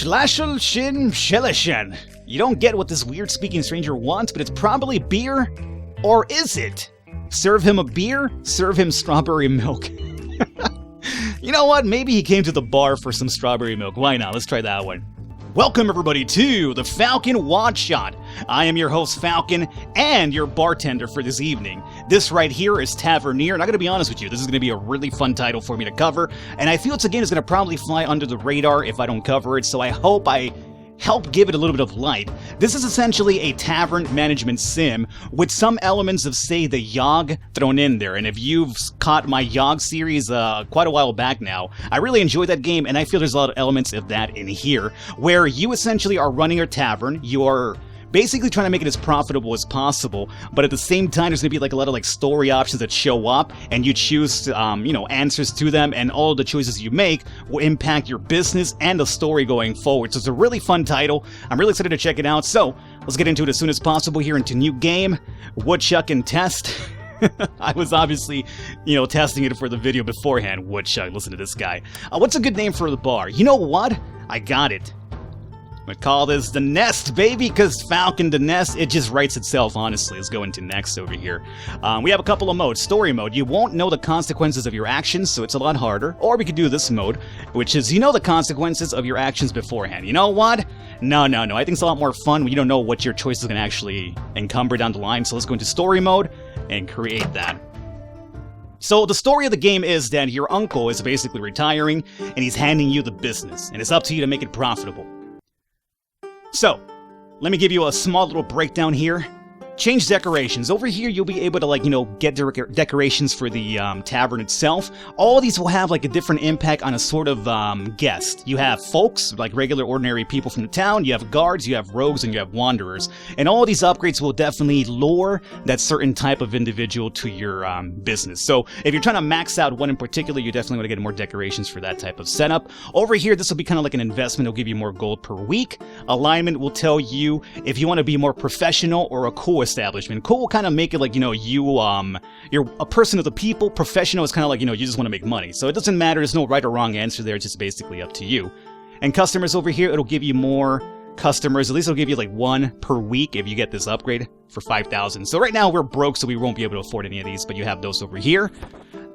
Schlashel Shin Shelishan. You don't get what this weird speaking stranger wants, but it's probably beer. Or is it? Serve him a beer, serve him strawberry milk. You know what? Maybe he came to the bar for some strawberry milk. Why not? Let's try that one. Welcome everybody to the Falcon One Shot. I am your host Falcon and your bartender for this evening. This right here is Tavernier, and I'm going to be honest with you, this is going to be a really fun title for me to cover, and I feel it's a game that's going to probably fly under the radar if I don't cover it, so I hope I help give it a little bit of light. This is essentially a tavern management sim with some elements of, say, the Yawhg thrown in there. And if you've caught my Yawhg series quite a while back now, I really enjoyed that game, and I feel there's a lot of elements of that in here, where you essentially are running a tavern. You are basically trying to make it as profitable as possible, but at the same time, there's gonna be like a lot of like story options that show up, and you choose, answers to them, and all the choices you make will impact your business and the story going forward. So it's a really fun title. I'm really excited to check it out. So let's get into it as soon as possible here into new game, Woodchuck and Test. I was obviously, testing it for the video beforehand. Woodchuck, listen to this guy. What's a good name for the bar? You know what? I got it. I'm gonna call this the Nest, baby, because Falcon the Nest, it just writes itself, honestly. Let's go into next over here. We have a couple of modes. Story mode, you won't know the consequences of your actions, so it's a lot harder. Or we could do this mode, which is you know the consequences of your actions beforehand. You know what? No. I think it's a lot more fun when you don't know what your choice is gonna actually encumber down the line. So let's go into story mode and create that. So the story of the game is that your uncle is basically retiring, and he's handing you the business, and it's up to you to make it profitable. So, let me give you a small little breakdown here. Change decorations. Over here, you'll be able to, get decorations for the tavern itself. All these will have, a different impact on a sort of guest. You have folks, like regular, ordinary people from the town. You have guards, you have rogues, and you have wanderers. And all these upgrades will definitely lure that certain type of individual to your business. So, if you're trying to max out one in particular, you definitely want to get more decorations for that type of setup. Over here, this will be kind of like an investment. It'll give you more gold per week. Alignment will tell you if you want to be more professional or a cool establishment. Cool will kind of make it like, you're a person of the people. Professional is kind of like, you just want to make money. So it doesn't matter. There's no right or wrong answer there. It's just basically up to you. And customers over here, it'll give you more customers. At least it'll give you like one per week if you get this upgrade for 5,000. So right now we're broke, so we won't be able to afford any of these, but you have those over here.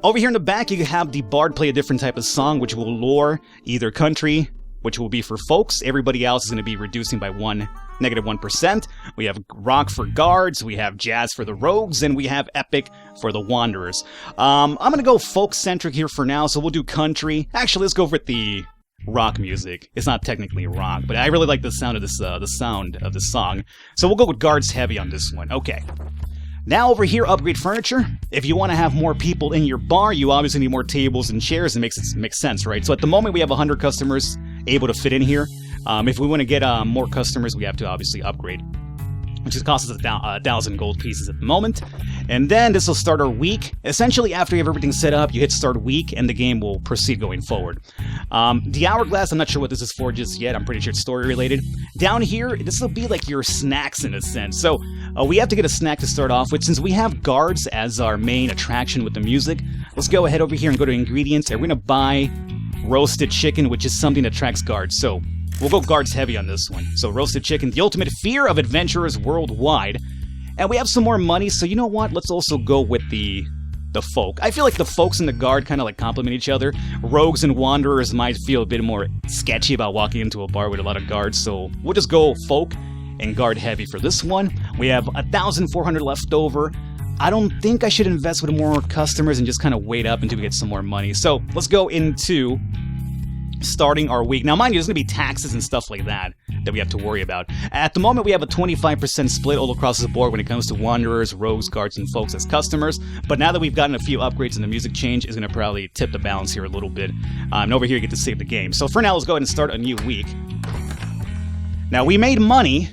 Over here in the back, you have the bard play a different type of song, which will lure either country, which will be for folks. Everybody else is going to be reducing by -1%. We have rock for guards, we have jazz for the rogues, and we have epic for the wanderers. I'm going to go folk-centric here for now, so we'll do country. Actually, let's go with the rock music. It's not technically rock, but I really like the sound of this, song. So we'll go with guards heavy on this one. Okay. Now over here, upgrade furniture. If you want to have more people in your bar, you obviously need more tables and chairs. It makes sense, right? So at the moment, we have 100 customers able to fit in here. If we want to get more customers, we have to obviously upgrade, which costs us 1,000 gold pieces at the moment. And then this will start our week. Essentially, after you have everything set up, you hit start week, and the game will proceed going forward. The hourglass, I'm not sure what this is for just yet. I'm pretty sure it's story related. Down here, this will be like your snacks in a sense. So we have to get a snack to start off with. Since we have guards as our main attraction with the music, let's go ahead over here and go to ingredients, and we're going to buy roasted chicken, which is something that attracts guards. So we'll go guards heavy on this one. So roasted chicken, the ultimate fear of adventurers worldwide. And we have some more money, so you know what? Let's also go with the folk. I feel like the folks and the guard kind of like complement each other. Rogues and wanderers might feel a bit more sketchy about walking into a bar with a lot of guards, so we'll just go folk and guard heavy for this one. We have 1,400 left over. I don't think I should invest with more customers and just kind of wait up until we get some more money. So let's go into starting our week. Now, mind you, there's going to be taxes and stuff like that we have to worry about. At the moment, we have a 25% split all across the board when it comes to wanderers, rogues, guards, and folks as customers. But now that we've gotten a few upgrades and the music change is going to probably tip the balance here a little bit. And over here, you get to save the game. So for now, let's go ahead and start a new week. Now, we made money,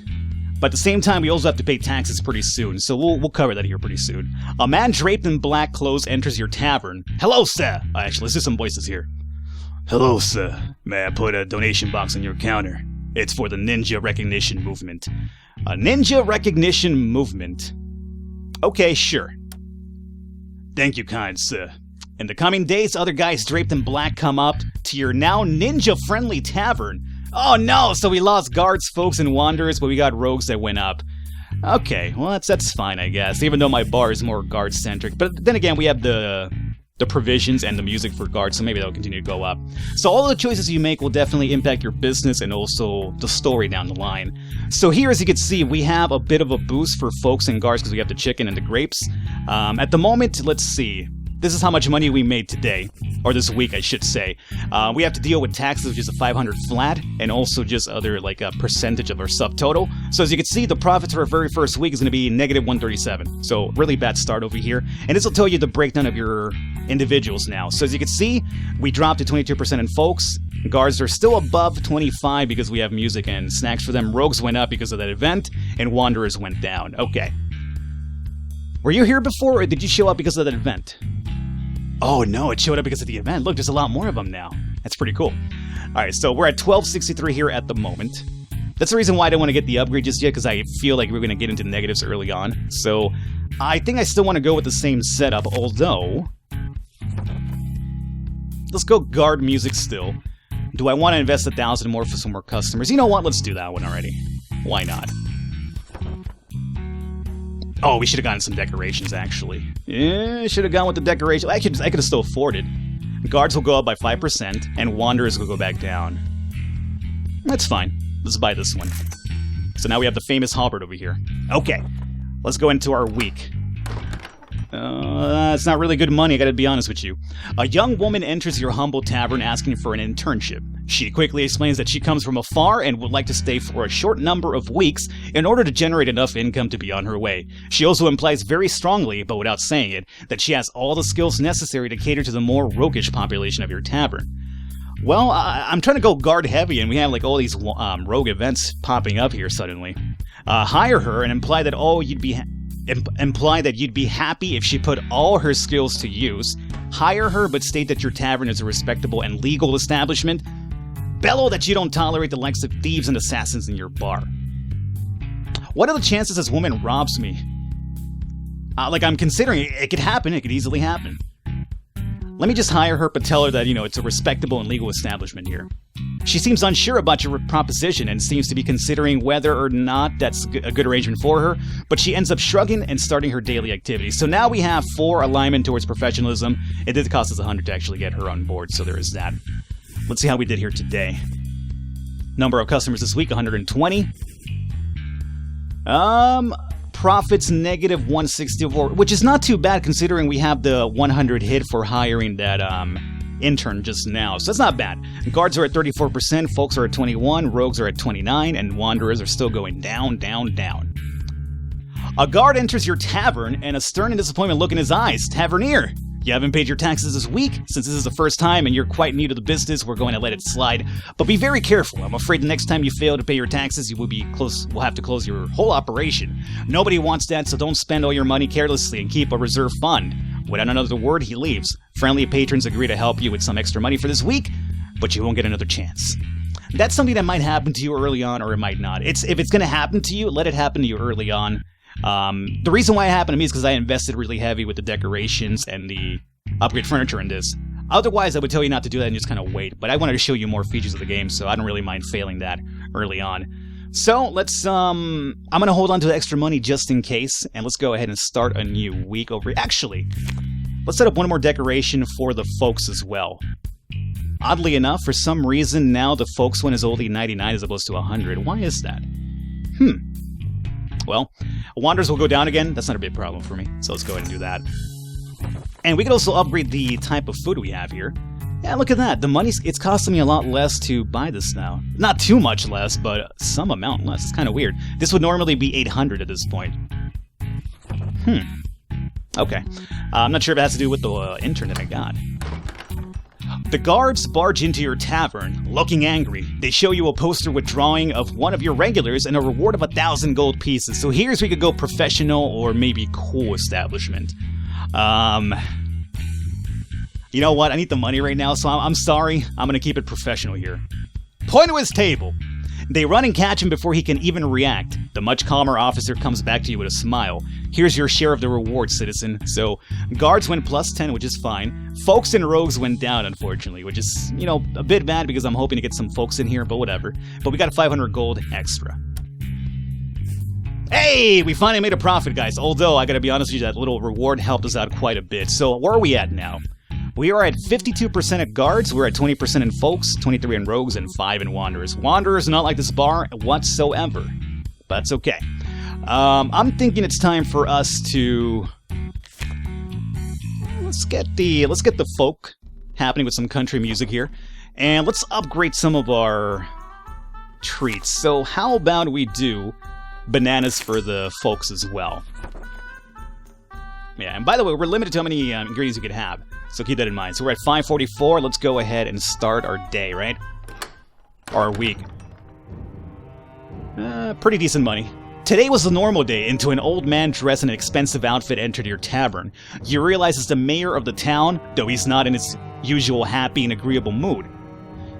but at the same time, we also have to pay taxes pretty soon. So we'll cover that here pretty soon. A man draped in black clothes enters your tavern. Hello, sir. Actually, let's do some voices here. Hello, sir. May I put a donation box on your counter? It's for the Ninja Recognition Movement. A Ninja Recognition Movement. Okay, sure. Thank you, kind sir. In the coming days, other guys draped in black come up to your now ninja-friendly tavern. Oh no, so we lost guards, folks, and wanderers, but we got rogues that went up. Okay, well that's fine, I guess, even though my bar is more guard-centric. But then again, we have the provisions and the music for guards, so maybe that'll continue to go up. So all of the choices you make will definitely impact your business and also the story down the line. So here, as you can see, we have a bit of a boost for folks and guards because we have the chicken and the grapes. At the moment, let's see. This is how much money we made today, or this week, I should say. We have to deal with taxes, which is a 500 flat, and also just other, like, a percentage of our subtotal. So as you can see, the profits for our very first week is going to be negative 137. So really bad start over here. And this will tell you the breakdown of your individuals now. So as you can see, we dropped to 22% in folks. Guards are still above 25 because we have music and snacks for them. Rogues went up because of that event, and Wanderers went down. Okay. Were you here before, or did you show up because of that event? Oh no, it showed up because of the event. Look, there's a lot more of them now. That's pretty cool. Alright, so we're at 1263 here at the moment. That's the reason why I don't want to get the upgrade just yet, because I feel like we're going to get into negatives early on. So, I think I still want to go with the same setup, although... Let's go guard music still. Do I want to invest 1,000 more for some more customers? You know what? Let's do that one already. Why not? Oh, we should have gotten some decorations, actually. Yeah, should have gone with the decoration. I could have still afforded. Guards will go up by 5%, and Wanderers will go back down. That's fine. Let's buy this one. So now we have the famous halberd over here. Okay, let's go into our week. It's not really good money, I gotta be honest with you. A young woman enters your humble tavern asking for an internship. She quickly explains that she comes from afar and would like to stay for a short number of weeks in order to generate enough income to be on her way. She also implies very strongly, but without saying it, that she has all the skills necessary to cater to the more roguish population of your tavern. Well, I'm trying to go guard heavy, and we have like all these rogue events popping up here suddenly. Hire her and imply that you'd be happy if she put all her skills to use. Hire her, but state that your tavern is a respectable and legal establishment. Bellow that you don't tolerate the likes of thieves and assassins in your bar. What are the chances this woman robs me? I'm considering it could happen. It could easily happen. Let me just hire her, but tell her that, it's a respectable and legal establishment here. She seems unsure about your proposition and seems to be considering whether or not that's a good arrangement for her, but she ends up shrugging and starting her daily activities. So now we have 4 alignment towards professionalism. It did cost us 100 to actually get her on board, so there is that. Let's see how we did here today. Number of customers this week, 120. Profits negative 164, which is not too bad considering we have the 100 hit for hiring that intern just now. So that's not bad. Guards are at 34%, folks are at 21, rogues are at 29, and wanderers are still going down, down, down. A guard enters your tavern and a stern and disappointment look in his eyes. Tavernier, you haven't paid your taxes this week. Since this is the first time and you're quite new to the business, we're going to let it slide. But be very careful. I'm afraid the next time you fail to pay your taxes, we'll have to close your whole operation. Nobody wants that, so don't spend all your money carelessly and keep a reserve fund. Without another word, he leaves. Friendly patrons agree to help you with some extra money for this week, but you won't get another chance. That's something that might happen to you early on, or it might not. If it's going to happen to you, let it happen to you early on. The reason why it happened to me is because I invested really heavy with the decorations and the upgrade furniture in this. Otherwise, I would tell you not to do that and just kind of wait. But I wanted to show you more features of the game, so I don't really mind failing that early on. So let's, I'm going to hold on to the extra money just in case, and let's go ahead and start a new week over. Actually, let's set up one more decoration for the folks as well. Oddly enough, for some reason, now the folks one is only 99 as opposed to 100. Why is that? Well, Wanderers will go down again. That's not a big problem for me, so let's go ahead and do that. And we can also upgrade the type of food we have here. Yeah, look at that. The money, it's costing me a lot less to buy this now. Not too much less, but some amount less. It's kind of weird. This would normally be 800 at this point. Okay. I'm not sure if it has to do with the internet I got. The guards barge into your tavern, looking angry. They show you a poster with drawing of one of your regulars and a reward of 1,000 gold pieces. So here's where we could go professional or maybe cool establishment. You know what? I need the money right now, so I'm sorry. I'm going to keep it professional here. Point to his table. They run and catch him before he can even react. The much calmer officer comes back to you with a smile. Here's your share of the reward, citizen. So, guards went +10, which is fine. Folks and rogues went down, unfortunately, which is, you know, a bit bad because I'm hoping to get some folks in here, but whatever. But we got 500 gold extra. Hey, we finally made a profit, guys. Although, I gotta be honest with you, that little reward helped us out quite a bit. So, where are we at now? We are at 52% at guards, we're at 20% in folks, 23 in rogues, and 5 in wanderers. Wanderers not like this bar whatsoever, but it's okay. I'm thinking it's time for us to let's get the folk happening with some country music here, and let's upgrade some of our treats. So how about we do bananas for the folks as well? Yeah, and by the way, we're limited to how many ingredients you could have, so keep that in mind. So we're at 544. Let's go ahead and start our day, right? Or our week. Pretty decent money. Today was a normal day until an old man dressed in an expensive outfit entered your tavern. You realize it's the mayor of the town, though he's not in his usual happy and agreeable mood.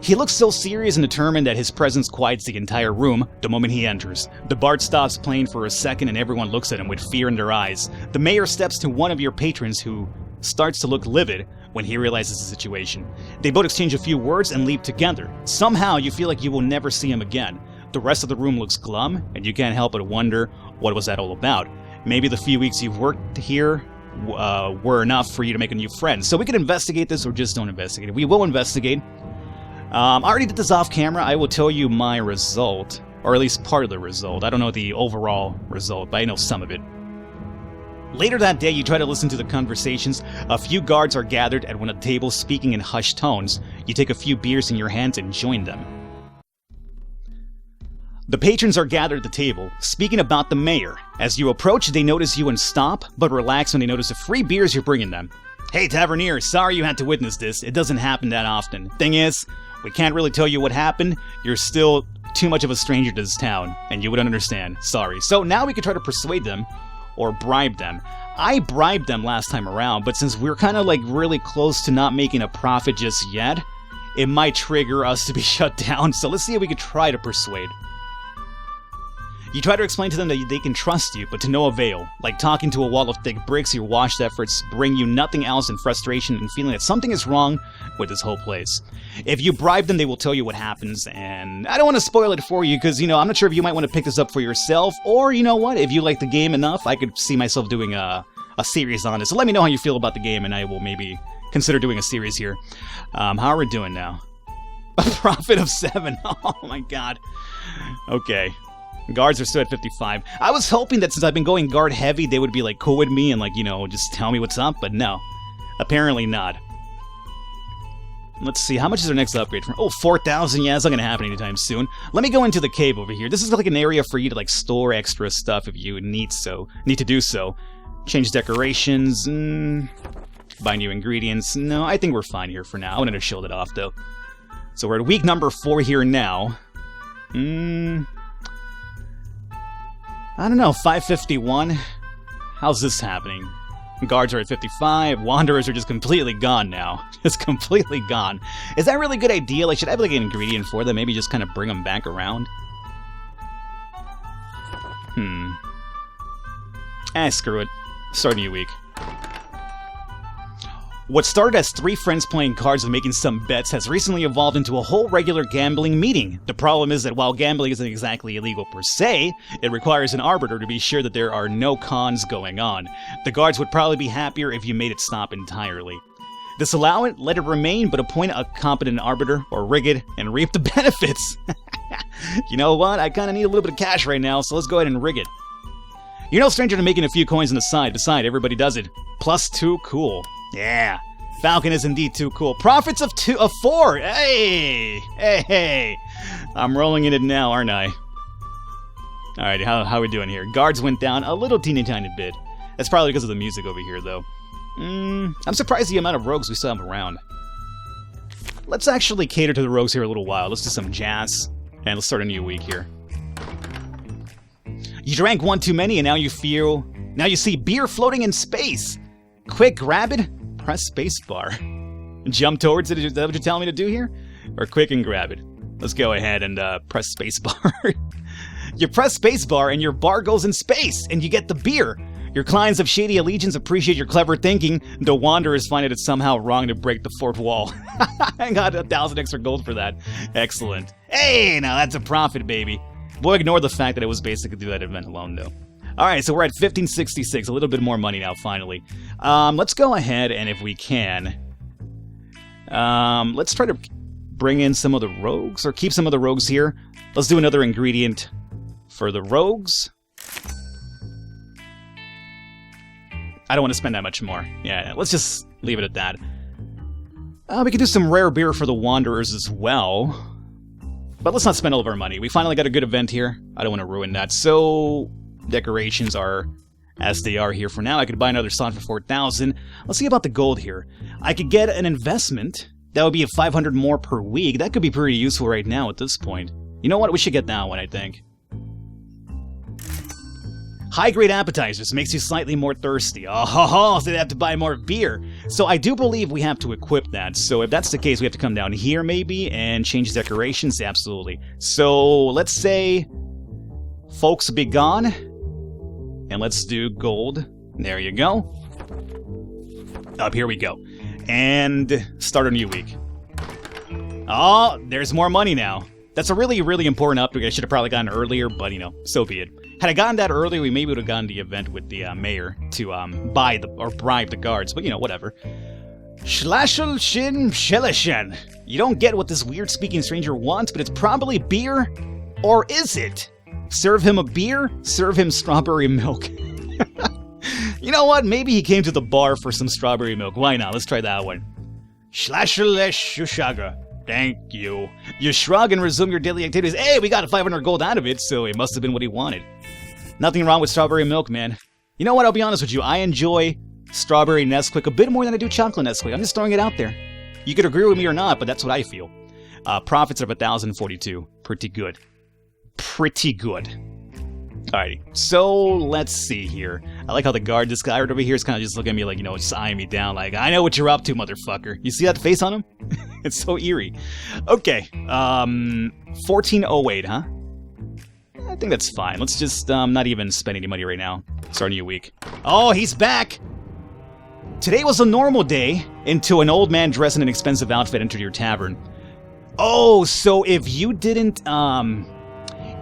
He looks so serious and determined that his presence quiets the entire room the moment he enters. The bard stops playing for a second and everyone looks at him with fear in their eyes. The mayor steps to one of your patrons who starts to look livid when he realizes the situation. They both exchange a few words and leave together. Somehow you feel like you will never see him again. The rest of the room looks glum and you can't help but wonder what was that all about. Maybe the few weeks you've worked here were enough for you to make a new friend. So we can investigate this or just don't investigate it. We will investigate. I already did this off camera. I will tell you my result, or at least part of the result. I don't know the overall result, but I know some of it. Later that day, you try to listen to the conversations. A few guards are gathered at one of the tables speaking in hushed tones. You take a few beers in your hands and join them. The patrons are gathered at the table, speaking about the mayor. As you approach, they notice you and stop, but relax when they notice the free beers you're bringing them. Hey, Tavernier, sorry you had to witness this. It doesn't happen that often. Thing is, we can't really tell you what happened. You're still too much of a stranger to this town, and you wouldn't understand. Sorry. So now we can try to persuade them, or bribe them. I bribed them last time around, but since we're kind of like really close to not making a profit just yet, it might trigger us to be shut down. So let's see if we can try to persuade. You try to explain to them that they can trust you, but to no avail. Like talking to a wall of thick bricks, your washed efforts bring you nothing else than frustration and feeling that something is wrong with this whole place. If you bribe them, they will tell you what happens, and I don't want to spoil it for you, because, you know, I'm not sure if you might want to pick this up for yourself, or, you know what, if you like the game enough, I could see myself doing a series on it. So let me know how you feel about the game, and I will maybe consider doing a series here. How are we doing now? A profit of 7. Oh my god. Okay. Guards are still at 55. I was hoping that since I've been going guard heavy, they would be like cool with me and like, you know, just tell me what's up, but no. Apparently not. Let's see, how much is our next upgrade from? Oh, 4,000, yeah, it's not gonna happen anytime soon. Let me go into the cave over here. This is like an area for you to like store extra stuff if you need to do so. Change decorations, buy new ingredients. No, I think we're fine here for now. I'm gonna shield it off though. So we're at week number 4 here now. I don't know, 551? How's this happening? Guards are at 55, wanderers are just completely gone now. Just completely gone. Is that a really good idea? Like, should I have like an ingredient for them? Maybe just kind of bring them back around? Screw it. Start a new week. What started as 3 friends playing cards and making some bets has recently evolved into a whole regular gambling meeting. The problem is that while gambling isn't exactly illegal per se, it requires an arbiter to be sure that there are no cons going on. The guards would probably be happier if you made it stop entirely. Disallow it, let it remain, but appoint a competent arbiter, or rig it, and reap the benefits. You know what? I kind of need a little bit of cash right now, so let's go ahead and rig it. You're no stranger to making a few coins on the side. Besides, everybody does it. +2, cool. Yeah, Falcon is indeed too cool. Profits of 4. Hey, hey. I'm rolling in it now, aren't I? All right, how are we doing here? Guards went down a little teeny tiny bit. That's probably because of the music over here, though. I'm surprised the amount of rogues we still have around. Let's actually cater to the rogues here a little while. Let's do some jazz, and let's start a new week here. You drank one too many, and now you see beer floating in space. Quick, grab it. Press spacebar. Jump towards it. Is that what you're telling me to do here? Or quick and grab it? Let's go ahead and press spacebar. You press spacebar and your bar goes in space, and you get the beer. Your clients of shady allegiance appreciate your clever thinking. The wanderers find it somehow wrong to break the fourth wall. I got 1,000 extra gold for that. Excellent. Hey, now that's a profit, baby. We'll ignore the fact that it was basically through that event alone, though. Alright, so we're at 1566, a little bit more money now, finally. Let's go ahead and, if we can, let's try to bring in some of the rogues, or keep some of the rogues here. Let's do another ingredient for the rogues. I don't want to spend that much more. Yeah, let's just leave it at that. We could do some rare beer for the wanderers as well. But let's not spend all of our money. We finally got a good event here. I don't want to ruin that. So, decorations are as they are here for now. I could buy another slot for 4,000. Let's see about the gold here. I could get an investment. That would be 500 more per week. That could be pretty useful right now at this point. You know what? We should get that one, I think. High-grade appetizers makes you slightly more thirsty. Oh, so they have to buy more beer. So I do believe we have to equip that. So if that's the case, we have to come down here maybe and change decorations. Absolutely. So let's say folks be gone. And let's do gold. There you go. Up here we go. And start a new week. Oh, there's more money now. That's a really, really important upgrade. I should have probably gotten earlier, but, you know, so be it. Had I gotten that earlier, we maybe would have gotten the event with the mayor to buy the or bribe the guards, but, you know, whatever. Schlashel shin shelishen. You don't get what this weird-speaking stranger wants, but it's probably beer, or is it? Serve him a beer, serve him strawberry milk. You know what? Maybe he came to the bar for some strawberry milk. Why not? Let's try that one. Schlashel shushaga. Thank you. You shrug and resume your daily activities. Hey, we got 500 gold out of it, so it must have been what he wanted. Nothing wrong with strawberry milk, man. You know what? I'll be honest with you. I enjoy strawberry Nesquik a bit more than I do chocolate Nesquik. I'm just throwing it out there. You could agree with me or not, but that's what I feel. Profits of 1,042. Pretty good. Pretty good. Alrighty. So, let's see here. I like how the guard, this guy right over here, is kind of just looking at me like, you know, just eyeing me down. Like, I know what you're up to, motherfucker. You see that face on him? It's so eerie. Okay. 1408, huh? I think that's fine. Let's just not even spend any money right now. Start a new week. Oh, he's back! Today was a normal day until an old man dressed in an expensive outfit entered your tavern. Oh, so if you didn't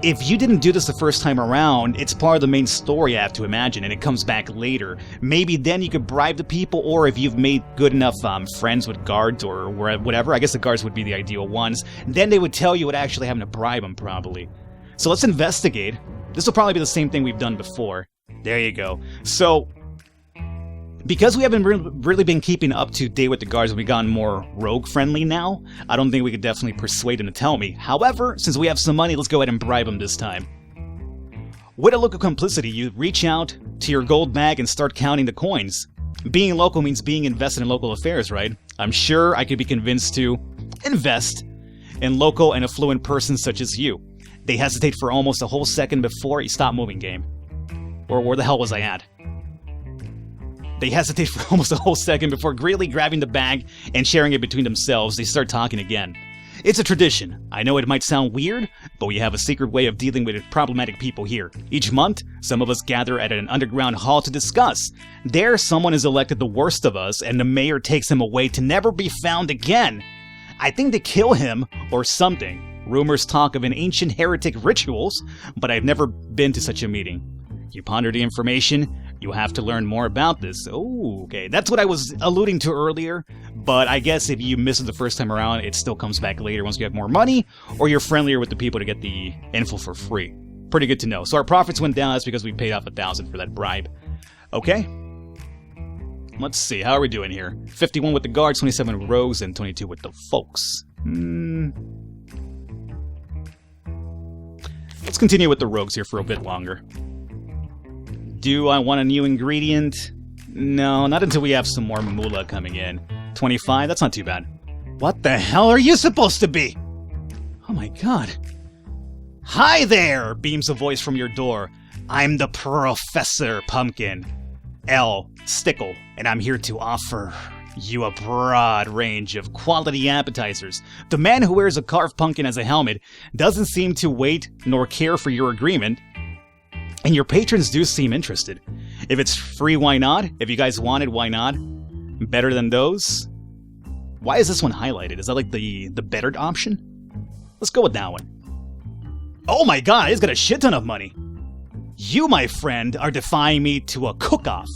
do this the first time around, it's part of the main story, I have to imagine, and it comes back later. Maybe then you could bribe the people, or if you've made good enough friends with guards or whatever, I guess the guards would be the ideal ones, then they would tell you what actually happened to bribe them, probably. So let's investigate. This will probably be the same thing we've done before. There you go. So, because we haven't really been keeping up to date with the guards and we've gotten more rogue-friendly now, I don't think we could definitely persuade them to tell me. However, since we have some money, let's go ahead and bribe them this time. With a look of complicity, you reach out to your gold bag and start counting the coins. Being local means being invested in local affairs, right? I'm sure I could be convinced to invest in local and affluent persons such as you. They hesitate for almost a whole second before you stop moving, game. Or where the hell was I at? They hesitate for almost a whole second before greedily grabbing the bag and sharing it between themselves. They start talking again. It's a tradition. I know it might sound weird, but we have a secret way of dealing with problematic people here. Each month, some of us gather at an underground hall to discuss. There, someone is elected the worst of us, and the mayor takes him away to never be found again. I think they kill him or something. Rumors talk of an ancient heretic rituals, but I've never been to such a meeting. You ponder the information, you have to learn more about this. Oh, okay. That's what I was alluding to earlier, but I guess if you miss it the first time around, it still comes back later once you have more money, or you're friendlier with the people to get the info for free. Pretty good to know. So our profits went down, that's because we paid off 1,000 for that bribe. Okay. Let's see, how are we doing here? 51 with the guards, 27 with rogues, and 22 with the folks. Let's continue with the rogues here for a bit longer. Do I want a new ingredient? No, not until we have some more moolah coming in. 25? That's not too bad. What the hell are you supposed to be? Oh my god. Hi there, beams a voice from your door. I'm the Professor Pumpkin. L. Stickle, and I'm here to offer you a broad range of quality appetizers. The man who wears a carved pumpkin as a helmet doesn't seem to wait nor care for your agreement, and your patrons do seem interested. If it's free, why not? If you guys want it, why not? Better than those? Why is this one highlighted? Is that like the better option? Let's go with that one. Oh my god, he's got a shit ton of money. You, my friend, are defying me to a cook-off.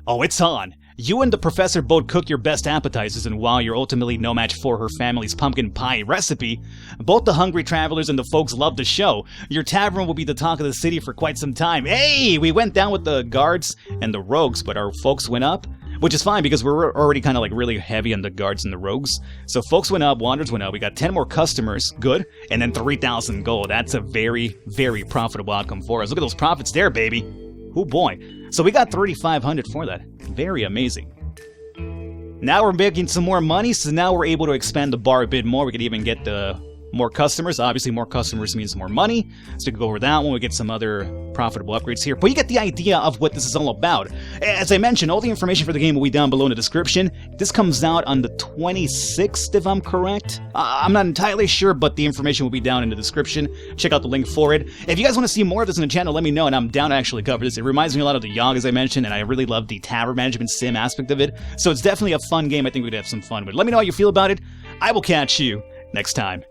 Oh, it's on. You and the professor both cook your best appetizers, and while you're ultimately no match for her family's pumpkin pie recipe, both the hungry travelers and the folks love the show. Your tavern will be the talk of the city for quite some time. Hey, we went down with the guards and the rogues, but our folks went up, which is fine because we're already kind of like really heavy on the guards and the rogues. So folks went up, wanderers went up, we got 10 more customers, good, and then 3,000 gold. That's a very, very profitable outcome for us. Look at those profits there, baby. Oh boy. So we got 3,500 for that. Very amazing. Now we're making some more money, so now we're able to expand the bar a bit more. We could even get the more customers. Obviously, more customers means more money. So we can go over that one. We get some other profitable upgrades here. But you get the idea of what this is all about. As I mentioned, all the information for the game will be down below in the description. This comes out on the 26th, if I'm correct. I'm not entirely sure, but the information will be down in the description. Check out the link for it. If you guys want to see more of this on the channel, let me know, and I'm down to actually cover this. It reminds me a lot of the Yawhg, as I mentioned, and I really love the tavern management sim aspect of it. So it's definitely a fun game. I think we'd have some fun with it. Let me know how you feel about it. I will catch you next time.